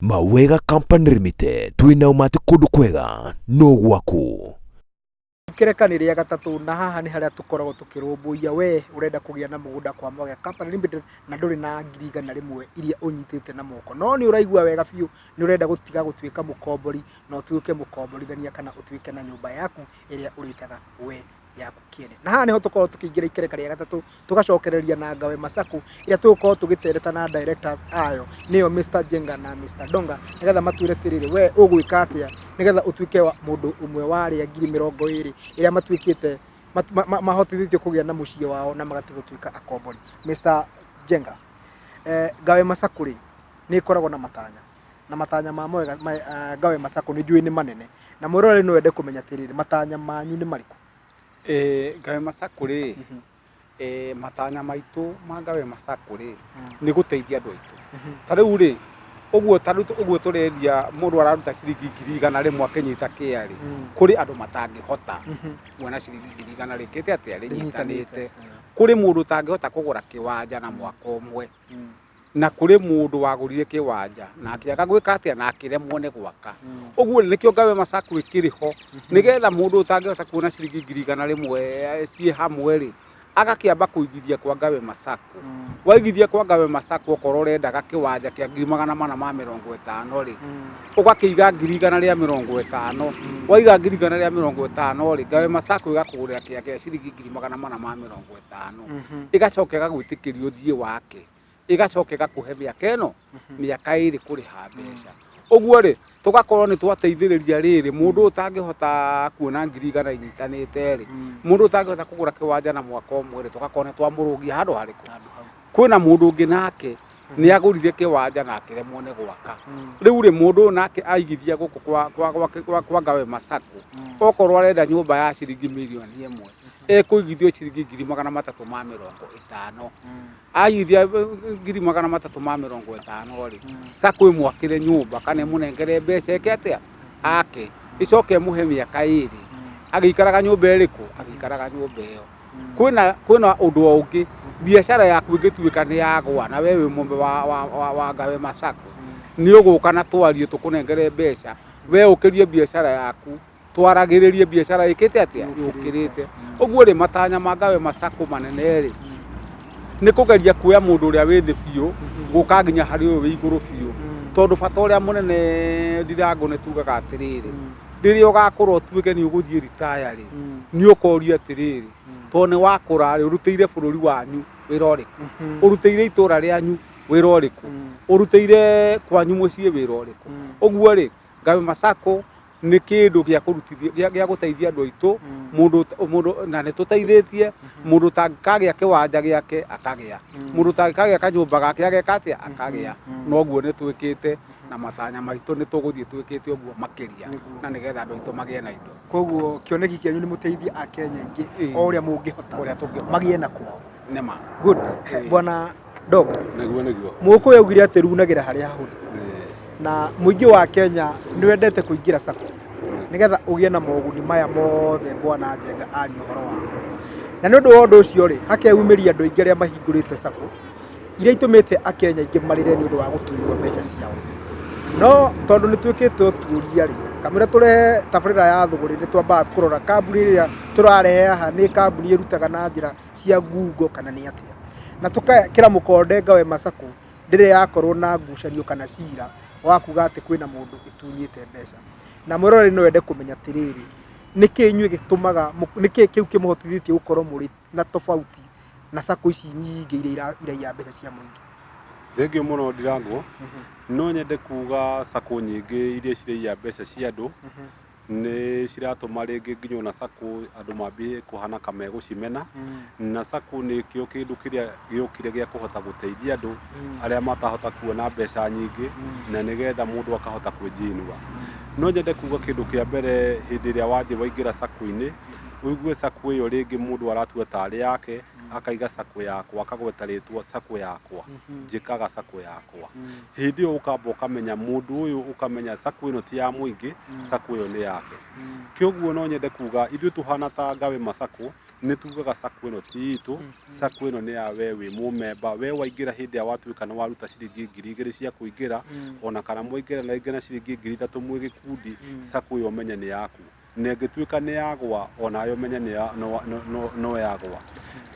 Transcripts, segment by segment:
Mawega Company Limited, twina umati kundu kwega no gwaku. Ikereka ria gatatu na haha ni haria tukoragwo tukirumbuia we urenda kugia na mugunda kwa Mawega Company Limited na nduri na ngiri 100 iria unyitite na moko no ni uraigua wega biu ni urenda gutiga gutuika mukombori na utuike mukomborithania kana utuike na nyumba yaku iria uritaga we yaku kiene na haha niho tukorwo tukiingira ikereka ria gatatu tugacokereria na Ngawe Masaku iria tukorwo tugitereta na directors ayo niyo Mr Jenga na Mr Donga nigetha matwire tiriri we ugwika atia nigetha utuike wa mundu umwe wa aria 2020 iria matwikite mahotithitio kugia na mucie wao na magatigotuika akombori. Mr Jenga, Ngawe Masaku ri ni koragwo na matanya ma Mawega Ngawe Masaku ni njui ni manene na mwirore no wende kumenya tiriri matanya manyu ni mariku? Ngawe Masaku ri matanya maitu ma Ngawe Masaku ri ni guteithia andu aitu. Tariu ri uguo turendia mundu araruta ciringi 100 akenyita kiari kuri andu matangihota kuona ciringi 100 rikite atia rinyitanite kuri mundu tangihota kugura kiwanja na mwaka umwe na kuri mundu wagurire kiwanja na akiaga gwika atia na akiremwo ni gwaka uguo nikio Ngawe Masaku ikiriho nigetha mundu tangihota kuona ciringi 100 cie hamwe ri agakiamba kuigithia kwa Ngawe Masaku. Waigithia kwa Ngawe Masaku okorwo urenda kiwanja kia 450 ri ugakiiga 150 waiga 150 ri Ngawe Masaku igakugurira kia ciringi 450 igacoka igagwitikiria uthie wake igacoka igakuhe miaka ino miaka 2 kuriha mbeca uguo ri tugakorwo ni twateithiriria riri mundu utangihota kuona 100 inyitanite ri mundu utangihota kugura kiwanja na mwaka umwe ri tugakorwo ni twamurugia handu hariku kwina mundu ungi nake ni agurithie kiwanja na akiremwo ni gwaka riu ri mundu nake aigithia guku kwa Ngawe Masaku okorwo arenda nyumba ya ciringi milioni 1 kuigithio ciringi 350 aigithia 350 ri Sacco imwakire nyumba kana munengere mbeca eketia ake icoke muhe miaka 2 agikaraga nyumba iriku agikaraga nyumba iyo kwina undu ungi biashara yaku ingituika ni yagwa na wewe mumbe wa Ngawe Masaku ni uguka na twarie tukunengere mbeca we ukirie biashara yaku twaragiririe biashara ikite atia yukirite uguo ri matanya ma Ngawe Masaku manene ri ni kugeria kuya mundu uria withi biu guka nginya hari uyu wi iguru biu tondu bata uria munene Ndirango ni tugaga atiriri riria ugakorwo utuike ni uguthie retire ri ni ukoria atiriri tone wakura ri urutire bururi wanyu wira uriku urutire itura rianyu wira uriku urutire kwanyu mucie wira uriku uguo ri Ngawe Masaku ni kindu gia kurutithia gia guteithia andu aitu mundu na ni tuteithitie mundu tangikagia kiwanja giake akagia mundu tangikagia kanyumba gake agekatia akagia no guo ni twikite na matanya maitu ni tuguthie twikite uguo makiria na nigetha andu aitu magie na indo koguo kioneki kianyu ni muteithia a Kenya ingi o uria mungihota magie na kwao nema good bwana Donga niguo muko yaugire ati runagira haria hahuthu na muingi wa Kenya ni wendete kuingira Sacco nigetha ugie na moguni maya mothe bwana Jenga ari uhoro wa na nundu wa undu ucio ri hakeumiria andu aingi aria mahingurite Sacco iria itumite a Kenya ingi marire ni undu wa gutuirwo mbeca ciao no tondu ni twikite uturia ri kamira turehe tabarira ya thuguri ni twambaga kurora kambuni iria turarehe haha ni kambuni irutaga na njira cia Google kana ni atia na tukakira mukonde Ngawe Masaku ndire yakorwo na ngucanio kana cira wakuga ati kwina mundu itunyite mbeca na mwirore no wende kumenya tiriri niki inyue gitumaga niki kiu kimuhotithithie gukorwo muri na tofauti na Sacco ici nyingi iria iraia mbeca cia muingi? Thengiũ muno Ndirango no nyende kuga Sacco nyingi iria ciraia mbeca cia andu ni ciratuma ringi nginya na Sacco andu mambie kuhana kame gucimena na Sacco ni kio kindu kiria giukire gia kuhota guteithia andu aria matahota kuona mbeca nyingi na nigetha mundu akahota kwinjinua no nyende kuga kindu kia mbere hindi iria wathie waingira Sacco-ini uigue Sacco iyo ringi mundu aratua tari yake akaiga Sacco yakwa akagweta ritwa Sacco yakwa njikaga Sacco yakwa hindi iyo ukamba ukamenya mundu uyu ukamenya Sacco ino ti ya muingi Sacco iyo ni yake kioguo no nyende kuga ithuĩ tuhana ta Ngawe Masaku nĩ tugaga sacco ĩno ti itũ, sacco ĩno nĩ ya we wĩ mũmemba, we waingĩra hĩndĩ ĩrĩa watuĩka nĩ waruta ciringi 2,000 cia kũingĩra, ona kana mwaingĩra na rĩngĩ na ciringi 3,000 mwĩ gĩkundi, sacco ĩyo menye nĩ yaku, na ĩngĩtuĩka nĩ yagwa onayo menye no yagwa.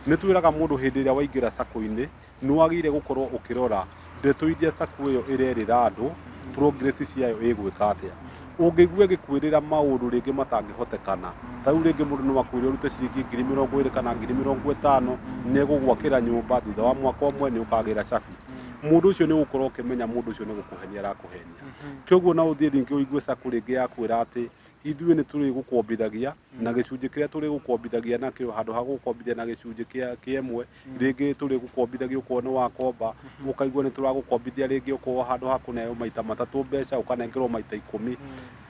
Nĩ twĩraga mũndũ hĩndĩ ĩrĩa waingĩra sacco-inĩ nĩ wagĩrĩire gũkorwo ũkĩrora ndeto iria sacco ĩyo ĩrerĩra andũ, progress ciayo ĩgwĩka atĩa. Ũngĩigua ĩgĩkwĩrĩra maũndũ rĩngĩ matangĩhotekana, ta rĩu rĩngĩ mũndũ no akwĩre ũrute ciringi 20,000 kana 50,000 nĩ egũgwakĩra nyũmba, thutha wa mwaka ũmwe nĩ ũkagĩra cabi. Mũndũ ũcio nĩ ũgũkorwo ũkĩmenya mũndũ ũcio nĩ gũkũhenia arakũhenia. Kĩoguo no ũthiĩ rĩngĩ ũigue sacco rĩngĩ yakwĩra atĩ ithuĩ nĩ tũrĩ gũkombithagia na gĩcunjĩ kĩrĩa tũrĩ gũkombithagia nakĩo, handũ ha gũkombithia na gĩcunjĩ kĩmwe, rĩngĩ tũrĩ gũkombithagia ũkorwo nĩ wakomba, ũkaigua nĩ tũragũkombithia rĩngĩ ũkorwo handũ ha kũneo maita matatũ mbeca ũkanengerwo maita 10.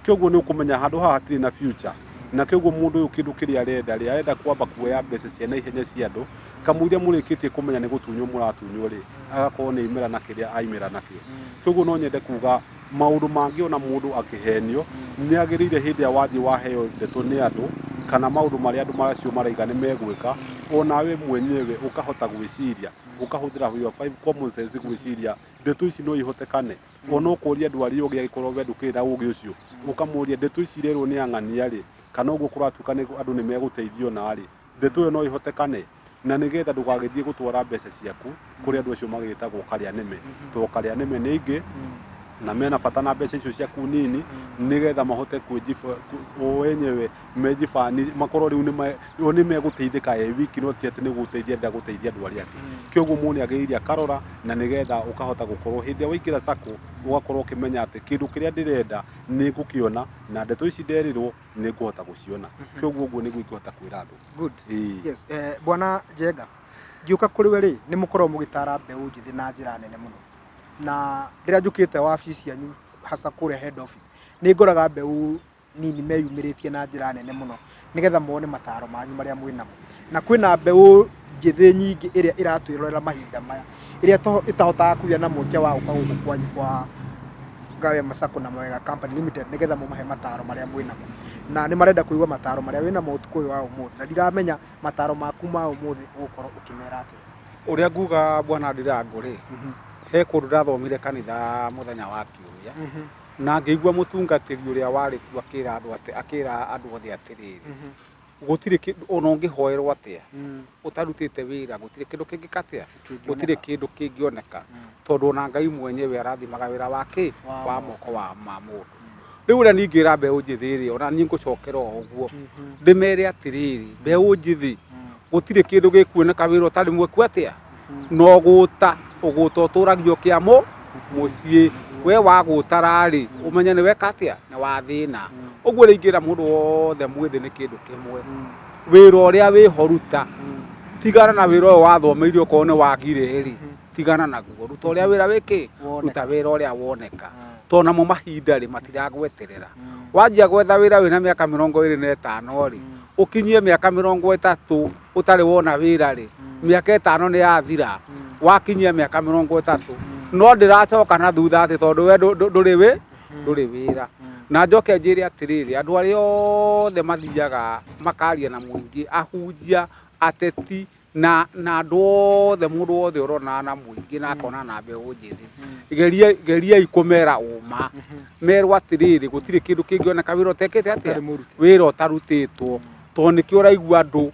Kĩoguo nĩ ũkũmenya handũ haha hatirĩ na future. Na kĩoguo mũndũ ũyũ kĩndũ kĩrĩa arenda kwamba kuoya mbeca cia naihenya cia andũ, kamũiria mũrĩkĩtie kũmenya nĩ gũtunywo mũratunywo rĩ, agakorwo nĩ aimĩra na kĩrĩa aimĩra nakĩo. Kĩoguo no nyende kuga maũndũ mangĩ ona mũndũ akĩhenio nĩ agĩrĩire hĩndĩ ĩrĩa wathiĩ waheo ndeto nĩ andũ, kana maũndũ marĩa andũ macio maraiga nĩ megwĩka, onawe mwenyewe ũkahota gwĩciria, ũkahũthĩra your 5 common sense gwĩciria ndeto ici no ihotekane. Ona ũkũria andũ arĩa ũngĩ agĩkorwo we ndũkĩrĩ na ũgĩ ũcio, ũkamũria ndeto ici irerwo nĩ ang'ania rĩ, kana ũguo kũratuĩka andũ nĩ megũteithio narĩ, ndeto ĩyo no ihotekane. Na nĩgetha ndũgagĩthiĩ gũtwara mbeca ciaku kũrĩ andũ acio magĩtagwo karĩa nĩme, tondũ karĩa nĩme nĩ aingĩ na mena bata na mbeca icio ciaku nini, nĩgetha mahote o wenyewe mejibani, makorwo rĩu nĩ megũteithĩka wiki, no ti atĩ nĩ gũteithia gũteithia andũ arĩa angĩ. Kĩoguo mũndũ nĩ agĩrĩire akarora, na nĩgetha ũkahota gũkorwo hĩndĩ ĩrĩa waingĩra sacco ũgakorwo ũkĩmenya atĩ kĩndũ kĩrĩa ndĩrenda nĩ ngũkĩona, na ndeto ici nderirwo nĩ ngũhota gũciona. Kĩoguo ũguo nĩguo ingĩhota kwĩra andũ. Good. Yes. Bwana Njenga, ngiũka kũrĩ we rĩ, nĩ mũkorwo mũgĩtara mbeũ njĩthĩ na njĩra nene mũno, na rĩrĩa njũkĩte wabici cianyu hasa kũrĩa head office nĩ ngoraga mbeũ nini meyumĩrĩtie na njĩra nene mũno nĩgetha mone mataro manyu marĩa mwĩnamo, na kwĩna mbeũ njĩthĩ nyingĩ ĩrĩa ĩratwĩrorera mahinda maya ĩrĩa ĩtahotaga kũgĩa na mweke wa gũka gũkũ kwanyu kwa Gawema Sacco na Mawega Company Limited nĩgetha mũmahe mataro marĩa mwĩnamo, na nĩ marenda kũigua mataro marĩa wĩnamo ũtukũ ũyũ wa ũmũthĩ, na ndiramenya mataro maku ma ũmũthĩ ũgũkorwo ũkĩmera atĩa. Ũrĩa nguga bwana Ndirango rĩ, he kũndũ ndathomire kanitha mũthenya wa Kiumia, na ngĩigua mũtungatĩri ũrĩa warĩ kuo akĩra andũ othe atĩrĩrĩ, gũtirĩ kĩndũ ona ũngĩhoerwo atĩa ũtarutĩte wĩra, gũtirĩ kĩndũ kĩngĩkatĩa, gũtirĩ kĩndũ kĩngĩoneka, tondũ ona Ngai mwenyewe arathimaga wĩra wake wa moko ma mũndũ. Rĩu ũrĩa ningĩra mbeũ njĩthĩ rĩ, ona niĩ ngũcokera o ũguo ndĩmere atĩrĩrĩ, mbeũ njĩthĩ gũtirĩ kĩndũ gĩkuoneka wĩra ũtarĩ mweku atĩa, no gũta ũgũta ũtũragio kĩamo mũciĩ, we wagũtara rĩ ũmenye nĩ weka atĩa nĩ wathĩna. Ũguo rĩingĩra mũndũ wothe mwĩthĩ nĩ kĩndũ kĩmwe, wĩra ũrĩa wĩho ruta, tigana na wĩra ũyũ wathomeire okorwo nĩ wagire rĩ, tigana naguo, ruta ũrĩa wĩra wĩkĩ, ruta wĩra ũrĩa woneka, tondũ namo mahinda rĩ matiragweterera. Wanjia gwetha wĩra wĩna mĩaka 25 rĩ, ũkinyie mĩaka 30 ũtarĩ wona wĩra rĩ, mĩaka 5 nĩ yathira, wakinyia mĩaka 30 no ndĩracoka na thutha atĩ tondũ we ndũrĩ wĩra. Na njoke njĩre atĩrĩrĩ, andũ arĩa othe mathiaga makaria na mũingĩ, ahunjia, ateti na andũ othe, mũndũ wothe ũrona na mũingĩ na akona na mbeũ njĩthĩ, geriai kũmera ũma, merwo atĩrĩrĩ gũtirĩ kĩndũ kĩngĩoneka wĩra ũtekĩte atĩa, wĩra ũtarutĩtwo, tondũ nĩkĩo ũraigua andũ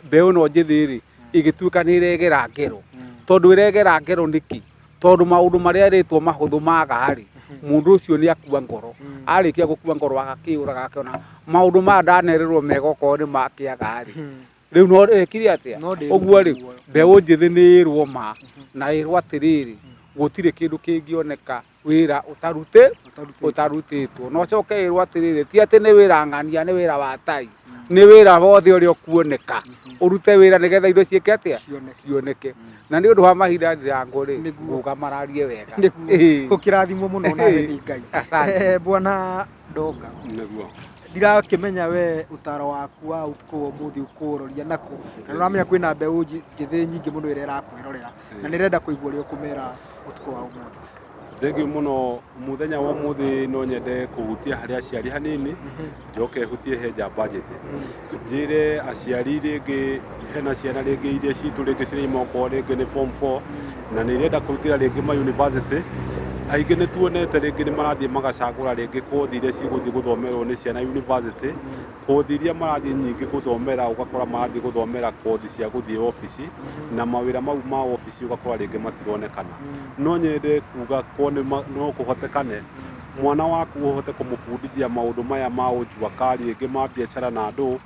mbeũ ĩno njĩthĩ rĩ ĩgĩtuĩka nĩ ĩregera ngero, tondũ ĩregera ngero nĩkĩ, tondũ maũndũ marĩa erĩtwo mahũthũ magarĩ, mũndũ ũcio nĩ akua ngoro, arĩkia gũkua ngoro agakĩũraga akĩona maũndũ maya ndanererwo mega okorwo nĩ makĩagarĩ, rĩu no ekire atĩa. Ũguo rĩ mbeũ njĩthĩ nĩ ĩrwo ma na ĩrwo atĩrĩrĩ, gũtirĩ kĩndũ kĩngĩoneka wĩra ũtarutĩtwo, no coke ĩrwo atĩrĩrĩ, ti atĩ nĩ wĩra ng'ania, nĩ wĩra wa tai, nĩ wĩra wothe ũrĩa ũkuoneka, ũrute wĩra nĩgetha indo ciĩke atĩa cioneke. Na nĩ ũndũ wa mahinda Ndirango rĩ, nguga mararie wega, ũkĩrathimwo mũno nawe nĩ Ngai. Bwana Ndonga, ndirakĩmenya we ũtaro waku wa ũtukũ wa ũmũthĩ ũkũroria nakũ, na ũramenya kwĩna mbeũ njĩthĩ nyingĩ mũno ĩrĩa ĩrakwĩrorera na nĩ renda kũigua ũrĩa ũkũmera ũtukũ wa ũmũthĩ. Thengiũ mũno mũthenya wa ũmũthĩ no nyende kũhutia harĩ aciari hanini njoke hutie he njamba njĩthĩ njĩre aciari rĩngĩ hena ciana rĩngĩ iria citũ rĩngĩ ciraima okorwo rĩngĩ nĩ form 4 na nĩ irenda kũingĩra rĩngĩ ma university. Aingĩ nĩ tuonete rĩngĩ nĩ marathiĩ magacagũra rĩngĩ kothi iria cigũthiĩ gũthomerwo nĩ ciana university. Kothi iria marathiĩ nyingĩ gũthomera ũgakora marathiĩ gũthomera kothi cia gũthiĩ obici na mawĩra mau ma obici ũgakora rĩngĩ matironekana. No nyende kuga no kũhotekane mwana waku ũhote kũmũbundithia maũndũ maya ma ũnjua rĩngĩ ma biacara na andũ.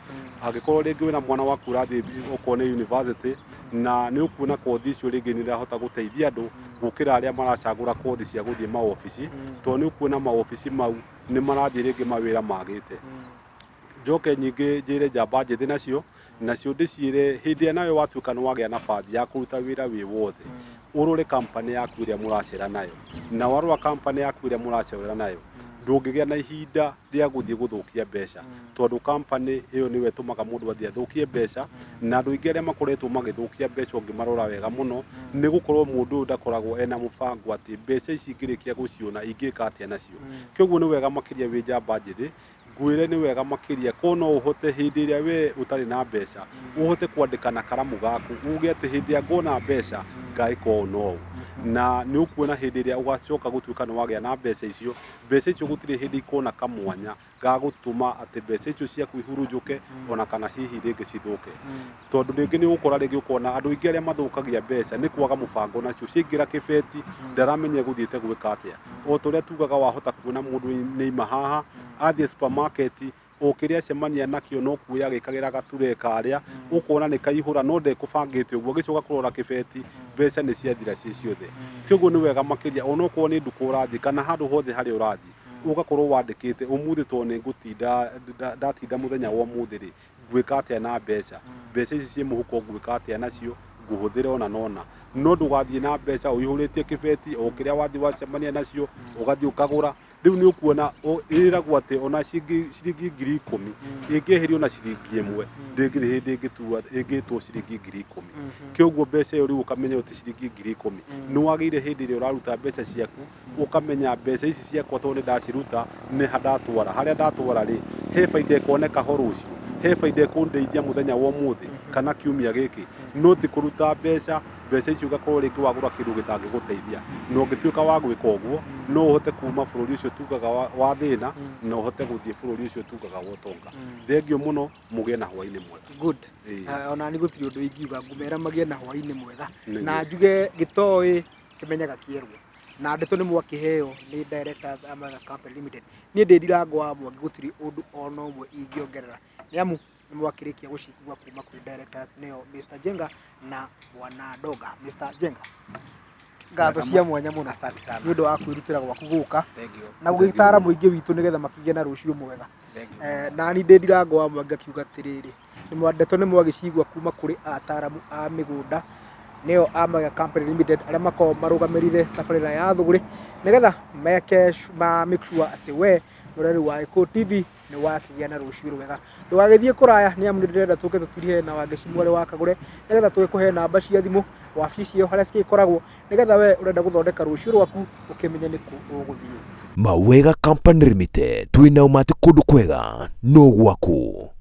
Angĩkorwo rĩngĩ wĩna mwana waku ũrathiĩ okorwo nĩ university na nĩ ũkuona kothi icio rĩngĩ nĩ irahota gũteithia andũ gũkĩra arĩa maracagũra kothi cia gũthiĩ maobici, tondũ nĩ ũkuona maobici mau nĩ marathiĩ rĩngĩ mawĩra magĩte. Njoke nyingĩ njĩre njamba njĩthĩ nacio ndĩciĩre hĩndĩ ĩrĩa nawe watuĩka nĩ wagĩa nabathi ya kũruta wĩra wĩ wothe ũrore company yaku ĩrĩa mũracera nayo, na warora company yaku ĩrĩa mũracera nayo ndũngĩgĩa na ihinda rĩa gũthiĩ gũthũkia mbeca, tondũ company ĩyo nĩyo ĩtũmaga mũndũ athiĩ athũkie mbeca. Na andũ aingĩ arĩa makoretwo magĩthũkia mbeca ũngĩmarora wega mũno nĩ gũkorwo mũndũ ũyũ ndakoragwo ena mũbango atĩ mbeca ici ingĩrĩkia gũciona ingĩka atĩa nacio. Kwoguo nĩ wega makĩria wĩ njamba njĩthĩ ngwĩre nĩ wega makĩria ko no ũhote hĩndĩ ĩrĩa we ũtarĩ na mbeca ũhote kwandĩka na karamu gaku uge atĩ hĩndĩ ĩrĩa ngona mbeca ngaĩka ũũ na ũũ. Na nĩ ũkuona hĩndĩ ĩrĩa ũgacoka gũtuĩka nĩ wagĩa na mbeca icio gũtirĩ hĩndĩ ikona kamwanya ga gũtũma atĩ mbeca icio ciaku ihurunjũke ona kana hihi rĩngĩ cithũke. Tondũ rĩngĩ nĩ ũgũkora rĩngĩ ũkona andũ aingĩ arĩa mathũkagia mbeca nĩ kwaga mũbango nacio, ciaingĩra kĩbeti ndaramenya gũthiĩte gwĩka atĩa. O ta ũrĩa tugaga wahota kuona mũndũ nĩaima haha athiĩ supermarket o kĩrĩa acemania nakĩo no kuoya gĩkagĩra gature karĩa ũkona nĩ kaihũra no ndekũbangĩte ũguo gĩcoka kũrora kĩbeti mbeca nĩ ciathira ciĩ ciothe. Kwoguo nĩ wega makĩria onokorwo nĩ nduka ũrathiĩ kana handũ hothe harĩa ũrathiĩ ũgakorwo wandĩkĩte ũmũthĩ tondũ nĩ ngũtinda ndatinda mũthenya wa ũmũthĩ rĩ ngwĩka atĩa na mbeca ici ciĩ mũhuko ngwĩka atĩa nacio ngũhũthĩra ona nona. No ndũgathiĩ na mbeca ũihũrĩtie kĩbeti o kĩrĩa wathiĩ wacemania nacio ũgathiĩ ũkagũra. Rĩu nĩ ũkuona ĩragwo atĩ ona ciringi 10,000 ĩngĩeherio na ciringi 1 ndĩngĩ hĩndĩ ĩngĩtwo ciringi 10,000. Kwoguo mbeca ĩyo rĩu ũkamenya atĩ ciringi 10,000 nĩ wagĩire hĩndĩ ĩrĩa ũraruta mbeca ciaku ũkamenya mbeca ici ciakwa tondũ nĩ ndaciruta nĩ ha ndatwara, harĩa ndatwara rĩ he baida ĩkoneka ho rũciũ, he baida ĩkũndeithia mũthenya wa ũmũthĩ kana kiumia gĩkĩ. No ti kũruta mbeca icio ũgakorwo rĩngĩ wagũra kĩndũ gĩtangĩgũteithia. Na ũngĩtuĩka wa gwĩka ũguo no ũhote kuma bũrũri ũcio tugaga wa thĩna na ũhote gũthiĩ bũrũri ũcio tugaga wa ũtonga. Thengiũ mũno mũgĩe na hwainĩ mwega. Good. Ona nĩ gũtirĩ ũndũ ingiuga ngũmera magĩe na hwainĩ mwega na njuge gĩtoĩ kĩmenyaga kĩerwo na ndeto nĩ mwakĩheo nĩ Directors a Amaga Company Limited. Niĩ ndĩ Ndirango wa Mwangi gũtirĩ ũndũ ona ũmwe ingĩongerera nĩamu nĩ mwakĩrĩkia gũcigua kuma kũrĩ Directors nĩo Mr. Jenga na Bwana Doga. Mr. Jenga ngatho cia mwanya mũno nĩ ũndũ wa kwĩrutĩra gwaku gũka na gũgĩtara mũingĩ witũ nĩgetha makĩgĩe na rũciũ mwega. Na niĩ ndĩ Ndirango wa Mwangi akiuga atĩrĩrĩ ndeto nĩ mwagĩcigua kuma kũrĩ ataramu a mĩgũnda nĩo Amaga Company Limited arĩa makoragwo marũgamĩrĩire tabarĩra ya thũgũrĩ nĩgetha make sure atĩ we mũrori wa Eko TV nĩ wakĩgĩa na rũciũ rwega. Ndũgagĩthiĩ kũraya nĩamu nĩ ndĩrenda tũke tũtirihe na Wangeci Mwale wa Kagũre nĩgetha tũgĩkũhe namba cia thimũ wabici ĩyo harĩa cigĩkoragwo nĩgetha we ũrenda gũthondeka rũciũ rwaku ũkĩmenye nĩ kũ ũgũthiĩ. Mawega Company Limited twĩna ũmati kũndũ kwega no gwaku.